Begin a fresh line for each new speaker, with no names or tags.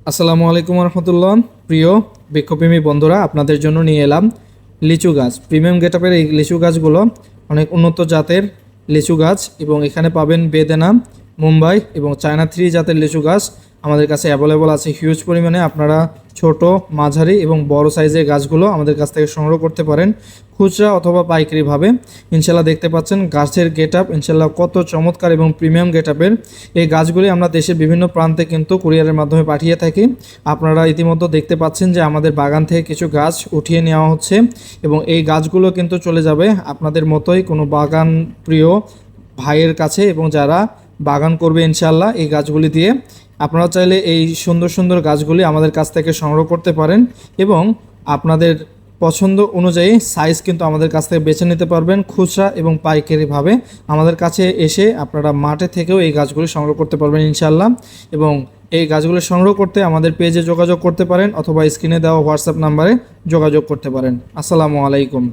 আসসালামু আলাইকুম রহমতুল্লাহ। প্রিয় বৃক্ষপ্রেমী বন্ধুরা, আপনাদের জন্য নিয়ে এলাম লিচু গাছ। প্রিমিয়াম গেটআপের এই লিচু গাছগুলো অনেক উন্নত জাতের লিচু গাছ এবং এখানে পাবেন বেদেনা, মুম্বাই এবং চায়না 3 জাতের লিচু গাছ আমাদের কাছে অ্যাভেলেবল আছে হিউজ পরিমাণে। আপনারা ছোট, মাঝারি এবং বড় সাইজের গাছগুলো আমাদের কাছ থেকে সংগ্রহ করতে পারেন খুচরা অথবা পাইকারিভাবে। ইনশাল্লাহ দেখতে পাচ্ছেন গাছের গেটআপ ইনশাল্লাহ কত চমৎকার এবং প্রিমিয়াম গেটআপের। এই গাছগুলি আমরা দেশের বিভিন্ন প্রান্তে কিন্তু কুরিয়ারের মাধ্যমে পাঠিয়ে থাকি। আপনারা ইতিমধ্যে দেখতে পাচ্ছেন যে আমাদের বাগান থেকে কিছু গাছ উঠিয়ে নেওয়া হচ্ছে এবং এই গাছগুলো কিন্তু চলে যাবে আপনাদের মতোই কোনো বাগান প্রিয় ভাইয়ের কাছে, এবং যারা বাগান করবে ইনশাল্লাহ এই গাছগুলি দিয়ে। আপনারা চাইলে এই সুন্দর সুন্দর গাছগুলি আমাদের কাছ থেকে সংগ্রহ করতে পারেন এবং আপনাদের পছন্দ অনুযায়ী সাইজ কিন্তু আমাদের কাছ থেকে বেছে নিতে পারবেন খুচরা এবং পাইকারিভাবে। আমাদের কাছে এসে আপনারা মাঠে থেকেও এই গাছগুলি সংগ্রহ করতে পারবেন ইনশাল্লাহ। এবং এই গাছগুলো সংগ্রহ করতে আমাদের পেজে যোগাযোগ করতে পারেন অথবা স্ক্রিনে দেওয়া হোয়াটসঅ্যাপ নাম্বারে যোগাযোগ করতে পারেন। আসসালামু আলাইকুম।